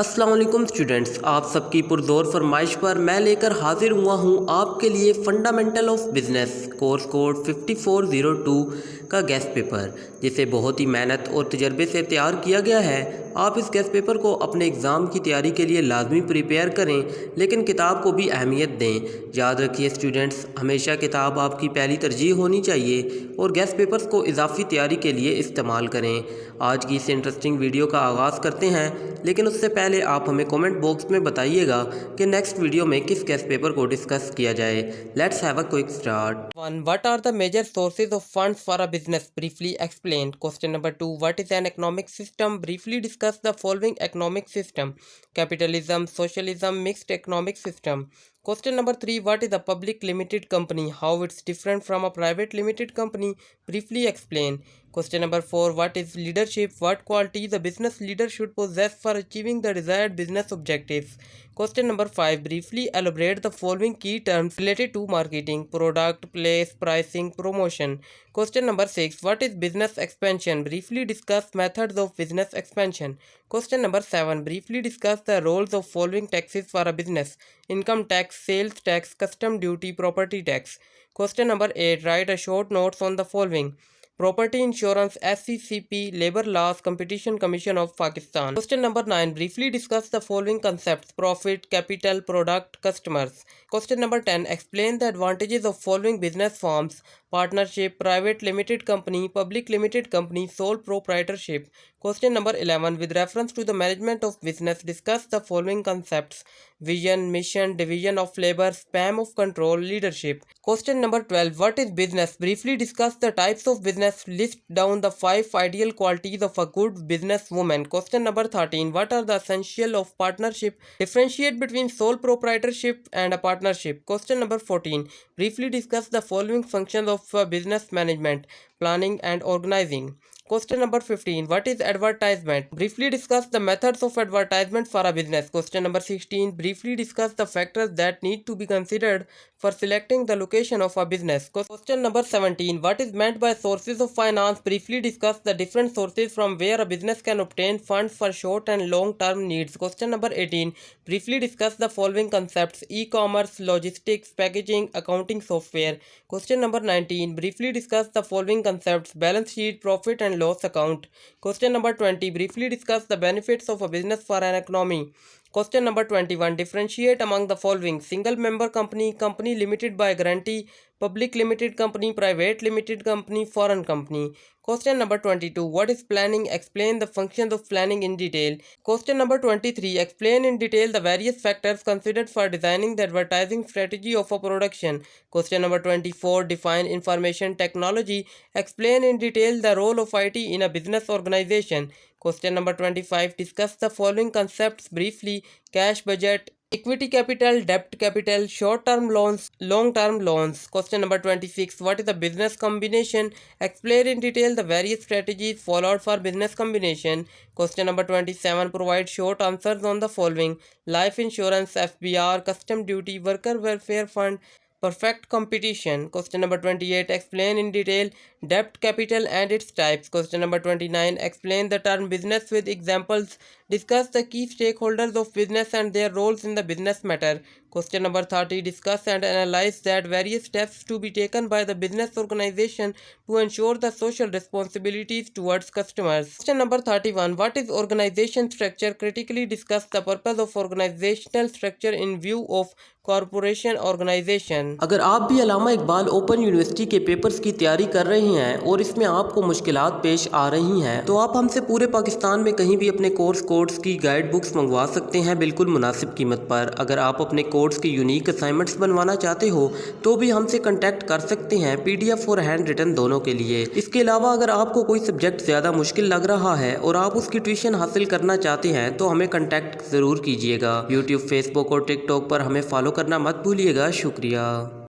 अस्सलाम वालेकुम स्टूडेंट्स, आप सबकी पुरज़ोर फरमाइश पर मैं लेकर हाजिर हुआ हूँ आपके लिए fundamental of business course code 5402 का गेस्ट पेपर, जिसे बहुत ही मेहनत और तजर्बे से तैयार किया गया है। आप इस गेस्ट पेपर को अपने एग्ज़ाम की तैयारी के लिए लाजमी प्रिपेयर करें, लेकिन किताब को भी अहमियत दें। याद रखिए स्टूडेंट्स, हमेशा किताब आपकी पहली तरजीह होनी चाहिए और गेस्ट पेपर्स को इजाफी तैयारी के लिए इस्तेमाल करें। आज की इस इंटरेस्टिंग वीडियो का आगाज़ करते हैं, लेकिन उससे पहले आप हमें कमेंट बॉक्स में बताइएगा कि नेक्स्ट वीडियो में किस गेस्ट पेपर को डिस्कस किया जाए। Let's have a quick start. 1. What are the major sources of funds for a business? Briefly explain. Question number 2. What is an economic system? Briefly discuss the following economic system: capitalism, socialism, mixed economic system. Question number 3. What is a public limited company? How it's different from a private limited company? Briefly explain. Question number 4. What is leadership? What qualities a business leader should possess for achieving the desired business objectives? Question number 5. Briefly elaborate the following key terms related to marketing: product, place, pricing, promotion. Question number 6. What is business expansion? Briefly discuss methods of business expansion. Question number 7. Briefly discuss the roles of following taxes for a business: income tax, sales tax, custom duty, property tax. Question number 8. Write a short notes on the following: property insurance, SCCP, labor laws, competition commission of Pakistan. Question number 9. Briefly discuss the following concepts: profit, capital, product, customers. Question number 10. Explain the advantages of following business forms: partnership, private limited company, public limited company, sole proprietorship. Question number 11. With reference to the management of business, discuss the following concepts: vision, mission, division of labor, span of control, leadership. Question number 12. What is business? Briefly discuss the types of business. List down the 5 ideal qualities of a good businesswoman. Question number 13. What are the essentials of partnership? Differentiate between sole proprietorship and a partnership. Question number 14. Briefly discuss the following functions of business management: planning and organizing. Question number 15. What is advertisement? Briefly discuss the methods of advertisement for a business. Question number 16. Briefly discuss the factors that need to be considered for selecting the location of a business. Question number 17. What is meant by sources of finance? Briefly discuss the different sources from where a business can obtain funds for short and long term needs. Question number 18. Briefly discuss the following concepts: e-commerce, logistics, packaging, accounting software. Question number 19. Briefly discuss the following concepts: balance sheet, profit and loss account. Question number 20. Briefly discuss the benefits of a business for an economy. Question number 21. Differentiate among the following: single member company, company limited by guarantee, public limited company, private limited company, foreign company. Question number 22. What is planning? Explain the functions of planning in detail. Question number 23. Explain in detail the various factors considered for designing the advertising strategy of a production. Question number 24. Define information technology. Explain in detail the role of IT in a business organization. Question number 25. Discuss the following concepts briefly: cash budget, equity capital, debt capital, short-term loans, long-term loans. Question number 26. What is a business combination? Explain in detail the various strategies followed for business combination. Question number 27. Provide short answers on the following: life insurance, FBR, custom duty, worker welfare fund, perfect competition. Question number 28. Explain in detail debt capital and its types. Question number 29. Explain the term business with examples. Discuss the key stakeholders of business and their roles in the business matter. Question number 30. Discuss and analyze that various steps to be taken by the business organization to ensure the social responsibilities towards customers. Question number 31. What is organization structure? Critically discuss the purpose of organizational structure in view of corporation organisation. अगर आप भी Allama Iqbal open university के papers की तैयारी कर रहे हैं और इसमें आपको मुश्किलात पेश आ रही हैं, तो आप हमसे पूरे पाकिस्तान में कहीं भी अपने कोर्स की गाइड बुक्स मंगवा सकते हैं, बिल्कुल मुनासिब कीमत पर। अगर आप अपने कोर्स के यूनिक असाइनमेंट्स बनवाना चाहते हो तो भी हमसे कॉन्टैक्ट कर सकते हैं, PDF और हैंड रिटन दोनों के लिए। इसके अलावा अगर आपको कोई सब्जेक्ट ज़्यादा मुश्किल लग रहा है और आप उसकी ट्यूशन हासिल करना चाहते हैं तो हमें कॉन्टैक्ट ज़रूर कीजिएगा। यूट्यूब, फेसबुक और टिकटॉक पर हमें फॉलो करना मत भूलिएगा। शुक्रिया।